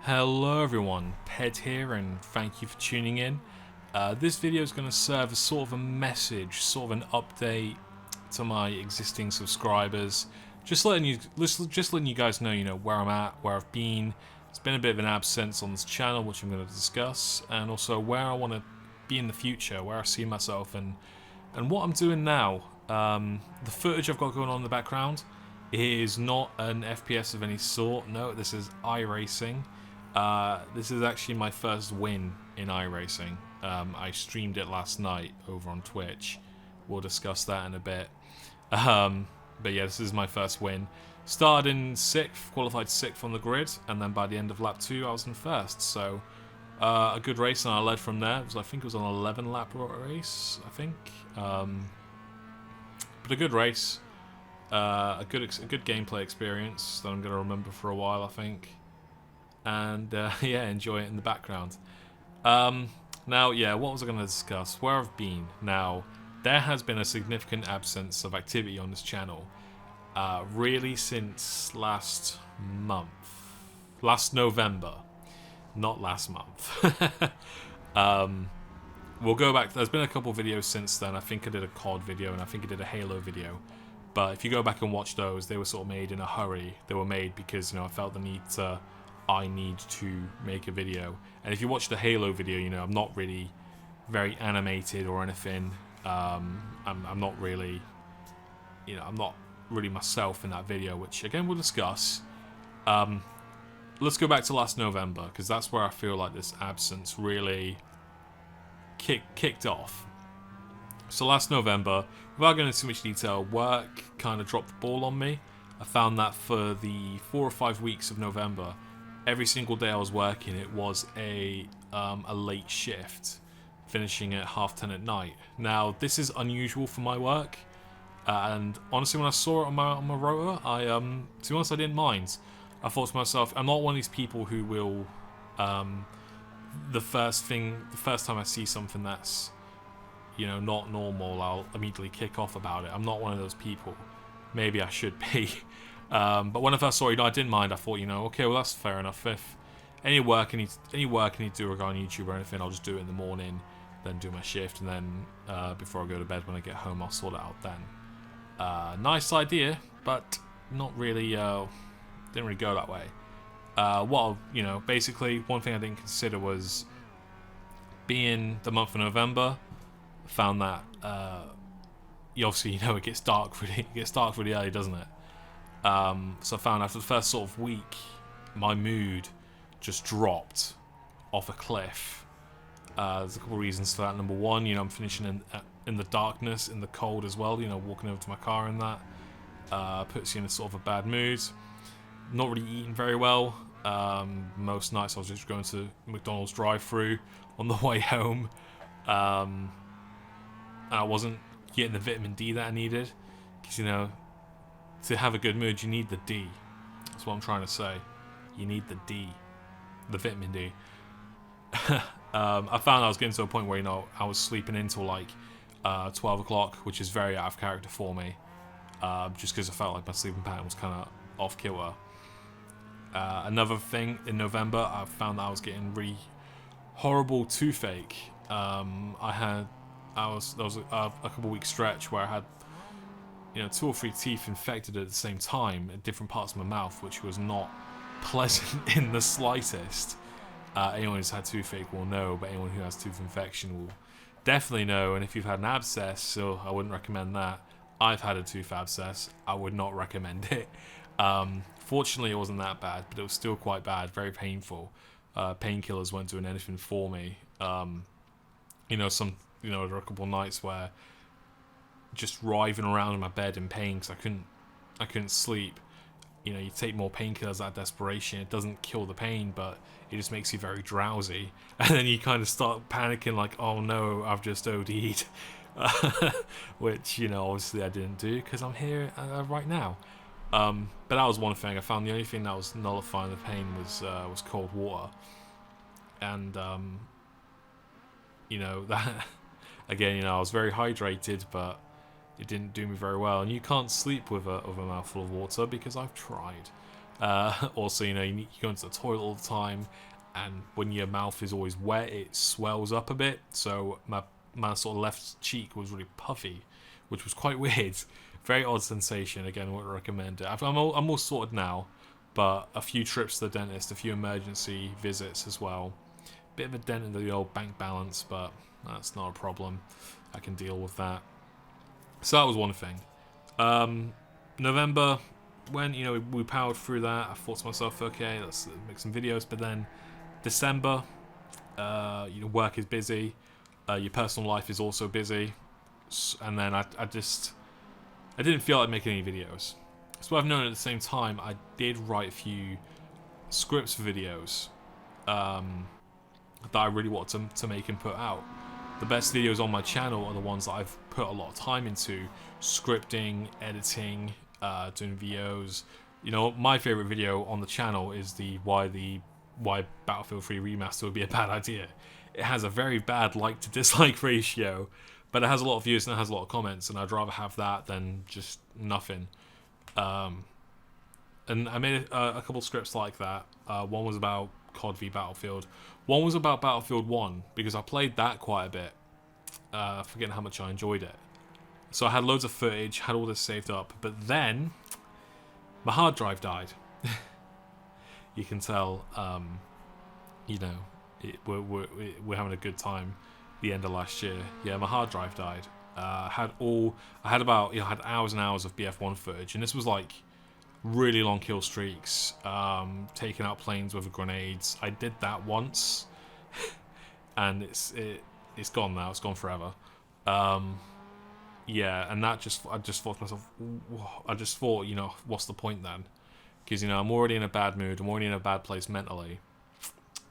Hello everyone, Ped here and thank you for tuning in. This video is going to serve as sort of a message, sort of an update to my existing subscribers. Just letting you guys know, where I'm at, where I've been. It's been a bit of an absence on this channel, which I'm going to discuss, and also where I want to be in the future, where I see myself, and what I'm doing now. The footage I've got going on in the background is not an FPS of any sort. No, this is iRacing. This is actually my first win in iRacing. I streamed it last night over on Twitch. We'll discuss that in a bit. But yeah, this is my first win. Started in 6th, qualified 6th on the grid, and then by the end of lap 2 I was in 1st. So a good race, and I led from there. I think it was an 11 lap race, I think. But a good race. A good gameplay experience that I'm going to remember for a while, I think. And yeah, enjoy it in the background. Now, yeah, what was I going to discuss? Where I've been. Now, there has been a significant absence of activity on this channel, really since last November, not last month. We'll go back. There's been a couple videos since then. I think I did a COD video and I think I did a Halo video. But if you go back and watch those, they were sort of made in a hurry. They were made because, I felt the need to... I need to make a video. And if you watch the Halo video, I'm not really very animated or anything. I'm not really, I'm not really myself in that video, which again we'll discuss. Let's go back to last November, because that's where I feel like this absence really kicked off. So last November, without going into too much detail, work kind of dropped the ball on me. I found that for the 4 or 5 weeks of November, every single day I was working, it was a late shift, finishing at 10:30 at night. Now, this is unusual for my work, and honestly, when I saw it on my rotor, to be honest, I didn't mind. I thought to myself, I'm not one of these people who will, the first time I see something that's, not normal, I'll immediately kick off about it. I'm not one of those people. Maybe I should be. But when I first saw it, I didn't mind. I thought, okay, well that's fair enough. If any work I need to do regarding YouTube or anything, I'll just do it in the morning, then do my shift, and then before I go to bed when I get home, I'll sort it out then. Nice idea, but not really. Didn't really go that way. Basically, one thing I didn't consider was being the month of November. I found that it gets dark really early, doesn't it? So I found after the first sort of week, my mood just dropped off a cliff. There's a couple of reasons for that. Number one, I'm finishing in the darkness, in the cold as well. Walking over to my car and that puts you in a sort of a bad mood. Not really eating very well. Most nights I was just going to McDonald's drive-through on the way home. I wasn't getting the vitamin D that I needed, because to have a good mood, you need the D. That's what I'm trying to say. You need the D. The vitamin D. I found I was getting to a point where, I was sleeping until like 12 o'clock, which is very out of character for me. Just because I felt like my sleeping pattern was kind of off kilter. Another thing, in November, I found that I was getting really horrible toothache. There was a couple week stretch where I had 2 or 3 teeth infected at the same time at different parts of my mouth, which was not pleasant in the slightest. Anyone who's had toothache will know, but anyone who has tooth infection will definitely know. And if you've had an abscess, so I wouldn't recommend that. I've had a tooth abscess. I would not recommend it. Fortunately, it wasn't that bad, but it was still quite bad, very painful. Painkillers weren't doing anything for me. There were a couple of nights where just writhing around in my bed in pain because I couldn't sleep. You take more painkillers out of desperation. It doesn't kill the pain, but it just makes you very drowsy. And then you kind of start panicking like, oh no, I've just OD'd. Which, obviously I didn't do because I'm here right now. But that was one thing. I found the only thing that was nullifying the pain was cold water. And, that... Again, I was very hydrated, but it didn't do me very well. And you can't sleep with a mouthful of water because I've tried. Also, you know, you go into the toilet all the time, and when your mouth is always wet, it swells up a bit. So my sort of left cheek was really puffy, which was quite weird. Very odd sensation. Again, wouldn't recommend it. I'm all sorted now, but a few trips to the dentist, a few emergency visits as well. Bit of a dent in the old bank balance, but that's not a problem. I can deal with that. So that was one thing. November, when we powered through that, I thought to myself, okay, let's make some videos. But then December, work is busy, your personal life is also busy, and then I didn't feel like making any videos. So I've known at the same time, I did write a few scripts for videos that I really wanted to make and put out. The best videos on my channel are the ones that I've put a lot of time into scripting, editing, doing videos. You know, my favorite video on the channel is why Battlefield 3 Remaster would be a bad idea. It has a very bad like to dislike ratio, but it has a lot of views and it has a lot of comments, and I'd rather have that than just nothing. And I made a couple scripts like that. One was about COD v Battlefield. One was about Battlefield 1, because I played that quite a bit, forgetting how much I enjoyed it. So I had loads of footage, had all this saved up, but then my hard drive died. You can tell, we're having a good time. The end of last year, yeah, my hard drive died. I had hours and hours of BF1 footage, and this was like really long kill streaks, taking out planes with grenades. I did that once, and it's gone now. It's gone forever. Yeah, and I just thought to myself, what's the point then? Because I'm already in a bad mood. I'm already in a bad place mentally.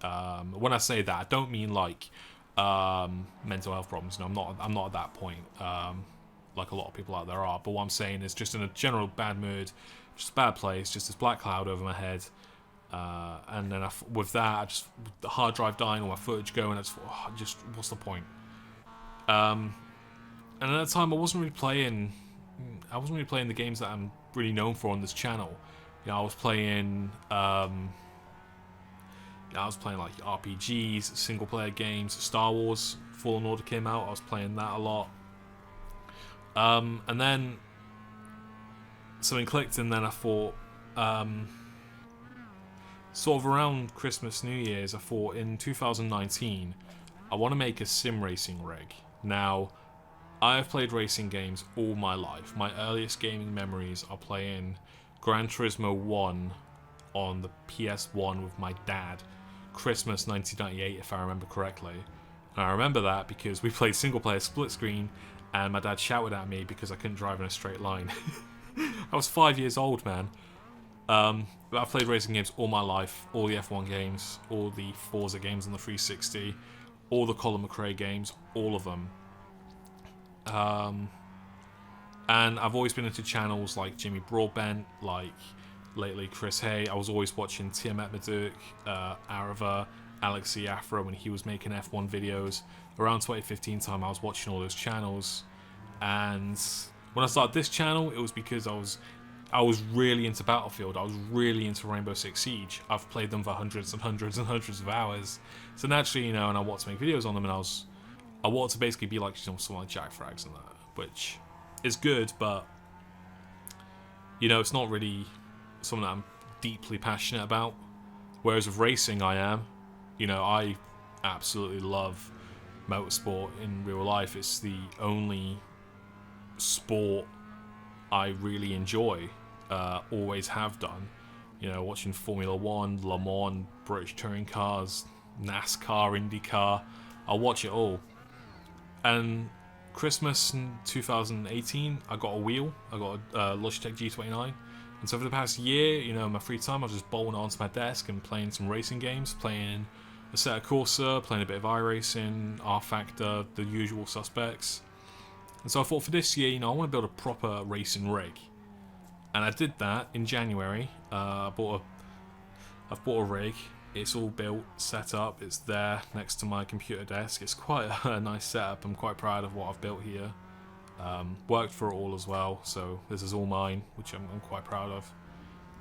When I say that, I don't mean like mental health problems. I'm not at that point. Like a lot of people out there are. But what I'm saying is just in a general bad mood, just a bad place, just this black cloud over my head. And then with that, the hard drive dying, all my footage going, what's the point? And at that time, I wasn't really playing the games that I'm really known for on this channel. I was playing like RPGs, single player games. Star Wars Fallen Order came out. I was playing that a lot. And then something clicked, and then I thought, sort of around Christmas, New Year's, I thought in 2019, I want to make a sim racing rig. Now, I have played racing games all my life. My earliest gaming memories are playing Gran Turismo 1 on the PS1 with my dad. Christmas 1998, if I remember correctly. And I remember that because we played single player split screen, and my dad shouted at me because I couldn't drive in a straight line. I was 5 years old, man. But I've played racing games all my life. All the F1 games, all the Forza games on the 360, all the Colin McRae games, all of them. And I've always been into channels like Jimmy Broadbent, like lately Chris Hay. I was always watching Tiamat Maduk, Arava, Alex E. Afro when he was making F1 videos. Around 2015 time, I was watching all those channels. And when I started this channel, it was because I was really into Battlefield. I was really into Rainbow Six Siege. I've played them for hundreds and hundreds and hundreds of hours. So naturally, and I wanted to make videos on them, and I wanted to basically be like, someone like Jack Frags and that, which is good, but it's not really something that I'm deeply passionate about. Whereas with racing, I am. I absolutely love motorsport in real life. It's the only sport I really enjoy, always have done. Watching Formula 1, Le Mans, British touring cars, NASCAR, IndyCar, I'll watch it all. And Christmas in 2018, I got a wheel. I got a Logitech G29. And so for the past year, in my free time, I was just bolting onto my desk and playing some racing games, playing Assetto Corsa, playing a bit of iRacing, R-Factor, the usual suspects. And so I thought for this year, I want to build a proper racing rig. And I did that in January. I've bought a rig. It's all built, set up. It's there next to my computer desk. It's quite a nice setup. I'm quite proud of what I've built here. Worked for it all as well. So this is all mine, which I'm quite proud of.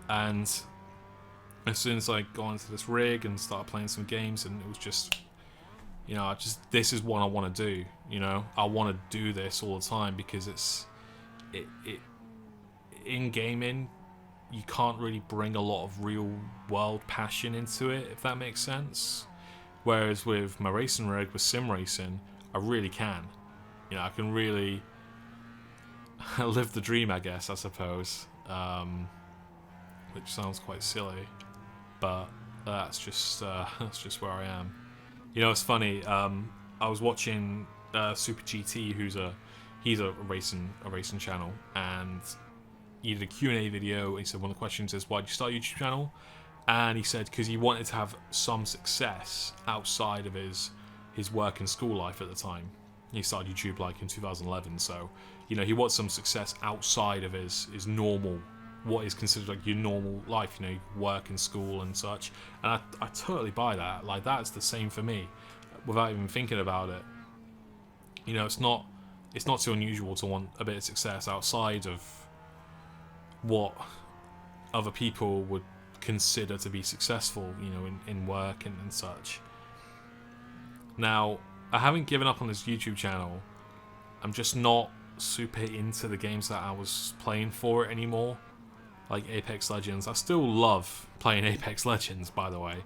And as soon as I got into this rig and started playing some games, and it was just, you know, this is what I want to do. You know, I want to do this all the time because it in gaming, you can't really bring a lot of real world passion into it, if that makes sense. Whereas with my racing rig, with sim racing, I really can. You know, I can really live the dream, I guess, I suppose. Which sounds quite silly, but that's just where I am. You know, it's funny. I was watching Super GT, he's a racing channel, and he did a Q&A video. He said one of the questions is, why did you start a YouTube channel? And he said because he wanted to have some success outside of his work and school life at the time. He started YouTube like in 2011, so you know he wants some success outside of his normal, what is considered like your normal life. You know, work and school and such. And I totally buy that. Like that's the same for me, without even thinking about it. You know, it's not too unusual to want a bit of success outside of what other people would consider to be successful, you know, in work and such. Now, I haven't given up on this YouTube channel. I'm just not super into the games that I was playing for it anymore, like Apex Legends. I still love playing Apex Legends, by the way.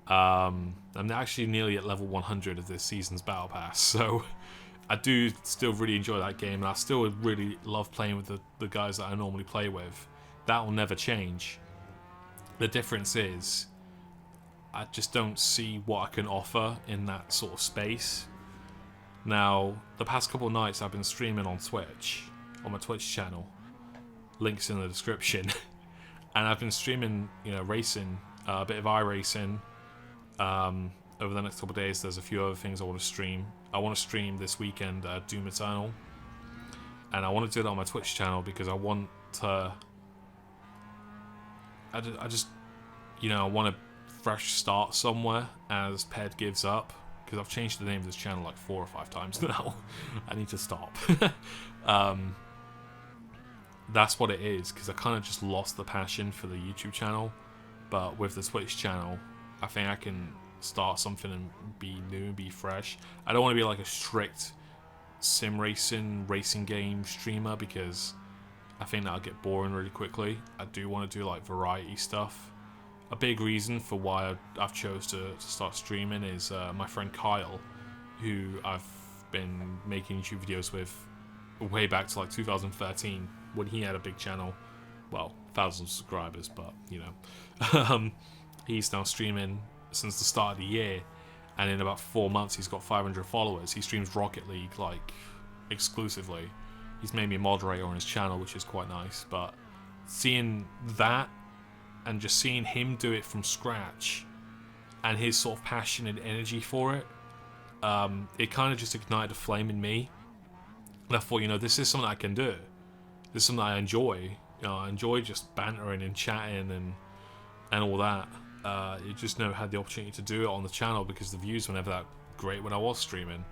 I'm actually nearly at level 100 of this season's Battle Pass, so I do still really enjoy that game, and I still really love playing with the guys that I normally play with. That will never change. The difference is, I just don't see what I can offer in that sort of space. Now, the past couple of nights I've been streaming on Twitch, on my Twitch channel. Links in the description. And I've been streaming, you know, racing, a bit of iRacing. Over the next couple of days, there's a few other things I want to stream. I want to stream this weekend Doom Eternal. And I want to do it on my Twitch channel because I want to... I just, you know, I want a fresh start somewhere as Ped gives up. Because I've changed the name of this channel like 4 or 5 times now. I need to stop. That's what it is, because I kind of just lost the passion for the YouTube channel. But with the Twitch channel, I think I can start something and be new and be fresh. I don't want to be like a strict sim racing game streamer, because I think that'll get boring really quickly. I do want to do like variety stuff. A big reason for why I've chose to start streaming is my friend Kyle, who I've been making YouTube videos with way back to like 2013 when he had a big channel. Well, 1,000 subscribers, but you know. He's now streaming since the start of the year, and in about 4 months he's got 500 followers. He streams Rocket League like exclusively. He's made me a moderator on his channel, which is quite nice, but seeing that and just seeing him do it from scratch and his sort of passion and energy for it, it kind of just ignited a flame in me. And I thought, you know, this is something I can do. This is something I enjoy. You know, I enjoy just bantering and chatting and all that. You just never had the opportunity to do it on the channel because the views were never that great when I was streaming.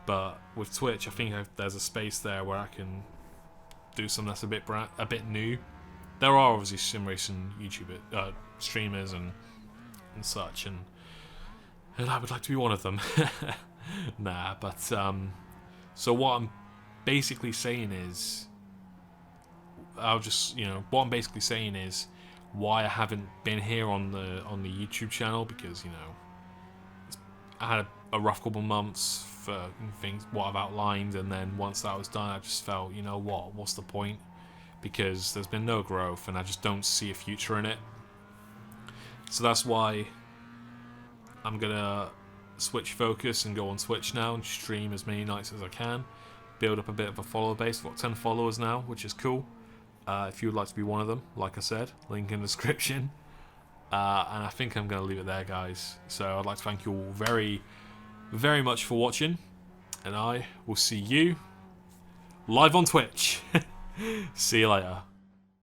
But with Twitch, I think there's a space there where I can do something that's a bit new. There are obviously sim racing YouTube streamers and such, and I would like to be one of them. Nah, but so what I'm basically saying is, what I'm basically saying is why I haven't been here on the YouTube channel, because you know I had a rough couple months for things what I've outlined, and then once that was done, I just felt, you know what's the point? Because there's been no growth and I just don't see a future in it. So that's why I'm gonna switch focus and go on Twitch now and stream as many nights as I can, build up a bit of a follower base. I've got 10 followers now, which is cool. If you would like to be one of them, like I said, link in the description. And I think I'm gonna leave it there, guys. So I'd like to thank you all very, very much for watching, and I will see you live on Twitch. See you later.